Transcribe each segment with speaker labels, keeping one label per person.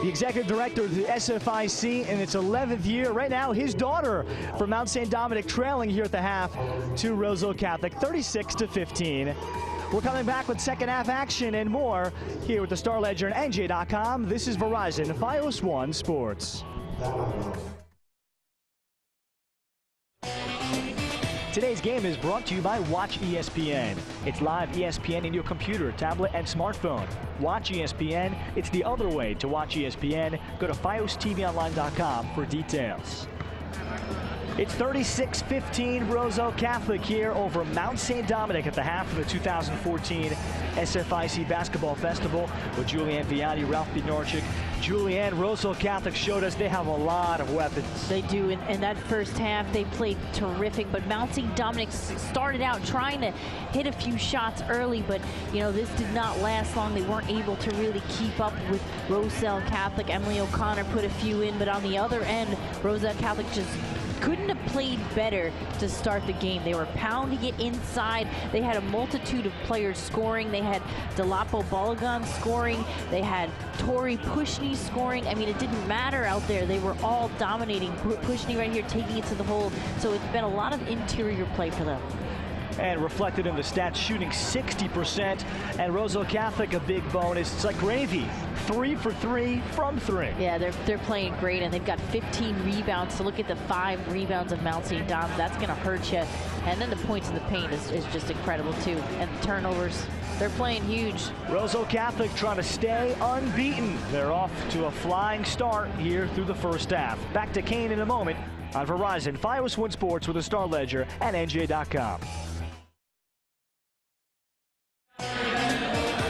Speaker 1: the executive director of the SFIC in its 11th year. Right now, his daughter from Mount St. Dominic trailing here at the half to Roseville Catholic, 36-15. We're coming back with second half action and more here with the Star Ledger and NJ.com. This is Verizon Fios One Sports. Today's game is brought to you by Watch ESPN. It's live ESPN in your computer, tablet, and smartphone. Watch ESPN. It's the other way to watch ESPN. Go to FiosTVOnline.com for details. It's 36-15 Roseville Catholic here over Mount St. Dominic at the half of the 2014 SFIC Basketball Festival with Julianne Viani, Ralph Bjornchik. Julianne, Roseville Catholic showed us they have a lot of weapons.
Speaker 2: They do. In that first half, they played terrific, but Mount St. Dominic started out trying to hit a few shots early, but you know, this did not last long. They weren't able to really keep up with Roseville Catholic. Emily O'Connor put a few in, but on the other end, Roseville Catholic just couldn't have played better to start the game. They were pounding it inside. They had a multitude of players scoring. They had Delapo Balogun scoring. They had Tori Pushney scoring. I mean, it didn't matter out there. They were all dominating. Pushney right here taking it to the hole. So it's been a lot of interior play for them.
Speaker 1: And reflected in the stats, shooting 60%. And Roseville Catholic, a big bonus. It's like gravy. 3 for 3 from 3.
Speaker 2: Yeah, they're playing great, and they've got 15 rebounds. So look at the 5 rebounds of Mount St. Dom. That's going to hurt you. And then the points in the paint is just incredible, too. And the turnovers, they're playing huge.
Speaker 1: Roseville Catholic trying to stay unbeaten. They're off to a flying start here through the first half. Back to Kane in a moment on Verizon Fios One Sports with the Star Ledger and NJ.com.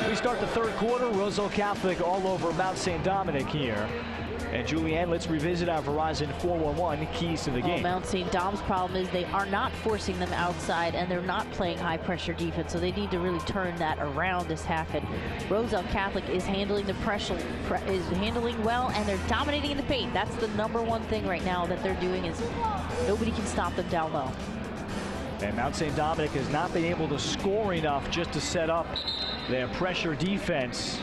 Speaker 1: We start the third quarter. Roseville Catholic all over Mount St. Dominic here. And Julianne, let's revisit our Verizon 411 keys to the game.
Speaker 2: Mount St. Dom's problem is they are not forcing them outside, and they're not playing high pressure defense, so they need to really turn that around this half. And Roseville Catholic is handling the pressure, is handling well, and they're dominating in the paint. That's the #1 thing right now that they're doing, is nobody can stop them down low.
Speaker 1: And Mount St. Dominic has not been able to score enough just to set up their pressure defense.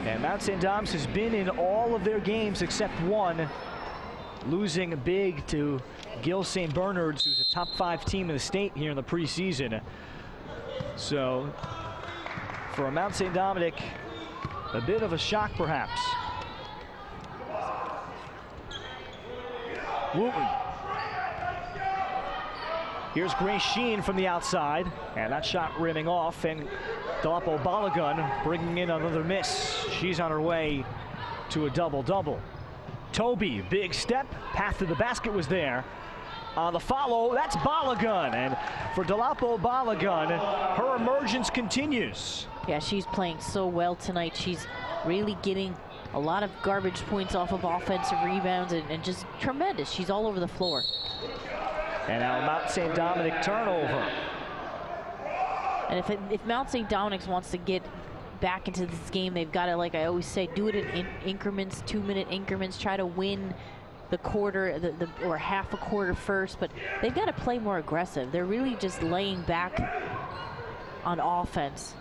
Speaker 1: And Mount St. Dom's has been in all of their games except one, losing big to Gill St. Bernard's, who's a top 5 team in the state here in the preseason. So for Mount St. Dominic, a bit of a shock perhaps. Wooten. Here's Grace Sheen from the outside, and that shot rimming off, and Delapo Balogun bringing in another miss. She's on her way to a double-double. Toby, big step, path to the basket was there. On the follow, that's Balogun, and for Delapo Balogun, her emergence continues.
Speaker 2: Yeah, she's playing so well tonight. She's really getting a lot of garbage points off of offensive rebounds, and just tremendous. She's all over the floor.
Speaker 1: And now Mount St. Dominic turnover.
Speaker 2: And if Mount St. Dominic wants to get back into this game, they've got to, like I always say, do it in increments, 2-minute increments, try to win the quarter or half a quarter first, but they've got to play more aggressive. They're really just laying back on offense.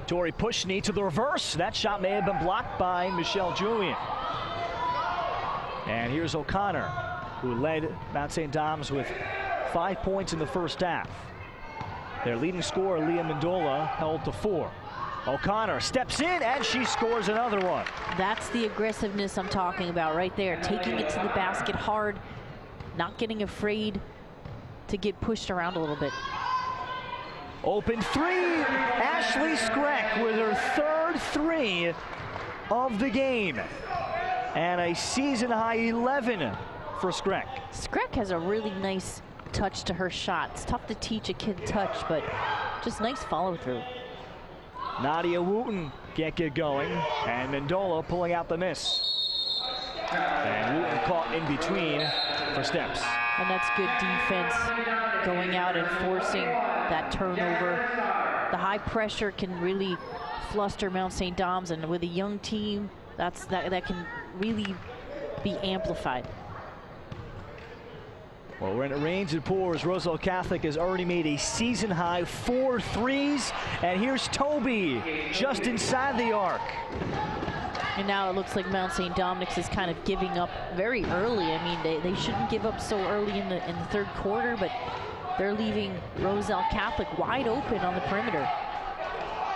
Speaker 1: Tori Pushney to the reverse. That shot may have been blocked by Michelle Julian. And here's O'Connor, who led Mount St. Dom's with 5 points in the first half. Their leading scorer, Leah Mendola, held to 4. O'Connor steps in, and she scores another one.
Speaker 2: That's the aggressiveness I'm talking about right there. Taking it to the basket hard, not getting afraid to get pushed around a little bit.
Speaker 1: Open 3, Ashley Skreck with her 3rd 3 of the game. And a season-high 11 for Skreck.
Speaker 2: Skreck has a really nice touch to her shot. It's tough to teach a kid touch, but just nice follow-through.
Speaker 1: Nadia Wooten can't get going, and Mendola pulling out the miss. And Wooten caught in between for steps.
Speaker 2: And that's good defense, going out and forcing that turnover. The high pressure can really fluster Mount St. Dom's, and with a young team, that can really be amplified.
Speaker 1: Well, when it rains and pours, Roseville Catholic has already made a season-high 4 threes. And here's Toby, just inside the arc.
Speaker 2: And now it looks like Mount St. Dominic's is kind of giving up very early. I mean, they shouldn't give up so early in the third quarter, but they're leaving Roselle Catholic wide open on the perimeter.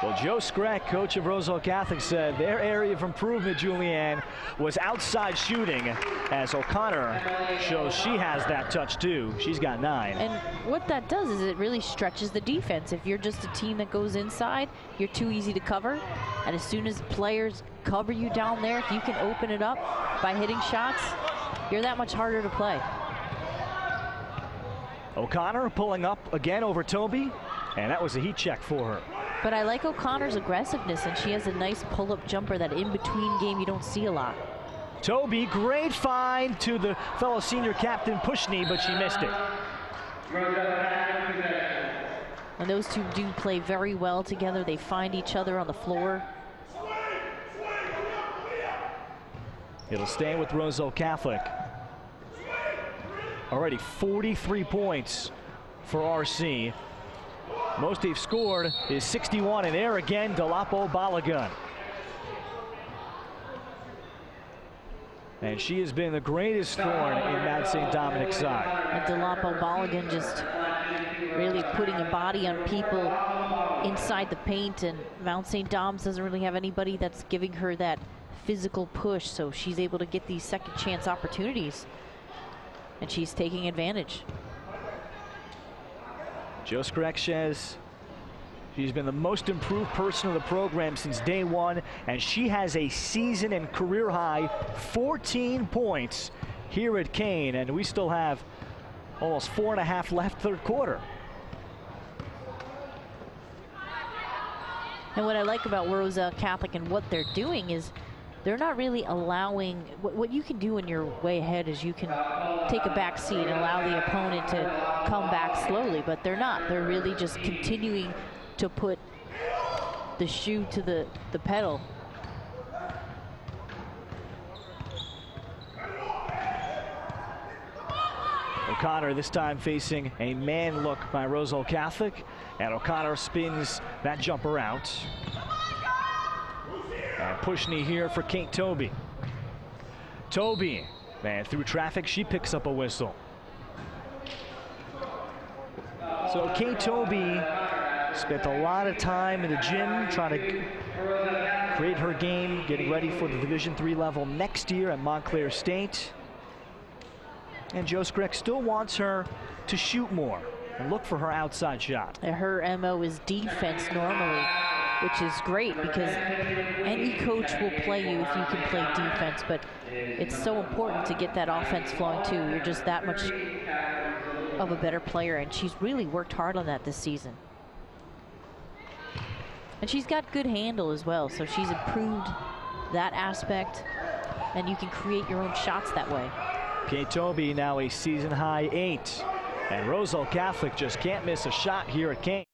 Speaker 1: Well, Joe Skreck, coach of Roselle Catholic, said their area of improvement, Julianne, was outside shooting, as O'Connor shows she has that touch too. She's got 9.
Speaker 2: And what that does is it really stretches the defense. If you're just a team that goes inside, you're too easy to cover. And as soon as players cover you down there, if you can open it up by hitting shots, you're that much harder to play.
Speaker 1: O'Connor pulling up again over Toby, and that was a heat check for her.
Speaker 2: But I like O'Connor's aggressiveness, and she has a nice pull-up jumper, that in-between game you don't see a lot.
Speaker 1: Toby, great find to the fellow senior captain Pushney, but she missed it.
Speaker 2: And those two do play very well together. They find each other on the floor.
Speaker 1: It'll stay with Roselle Catholic. Already 43 points for RC. Most they've scored is 61, and there again, Delapo Balogun. And she has been the greatest thorn in Mount St. Dominic's side.
Speaker 2: And Delapo Balogun just really putting a body on people inside the paint, and Mount St. Dom's doesn't really have anybody that's giving her that physical push, so she's able to get these second chance opportunities, and she's taking advantage.
Speaker 1: Joe Skreck says she's been the most improved person of the program since day one, and she has a season and career high 14 points here at Kane, and we still have almost 4.5 left third quarter.
Speaker 2: And what I like about Roselle Catholic and what they're doing is they're not really allowing, what you can do when you're way ahead is you can take a back seat and allow the opponent to come back slowly, but they're not. They're really just continuing to put the shoe to the pedal.
Speaker 1: O'Connor this time facing a man look by Roselle Catholic, and O'Connor spins that jumper out. And Pushney here for Kate Toby. Toby, man, through traffic, she picks up a whistle. So Kate Toby spent a lot of time in the gym trying to create her game, getting ready for the Division III level next year at Montclair State. And Joe Skreck still wants her to shoot more and look for her outside shot.
Speaker 2: Her MO is defense normally, which is great because any coach will play you if you can play defense, but it's so important to get that offense flowing too. You're just that much of a better player, and she's really worked hard on that this season. And she's got good handle as well, so she's improved that aspect, and you can create your own shots that way.
Speaker 1: Kate Toby now a season high 8, and Roselle Catholic just can't miss a shot here at Kane.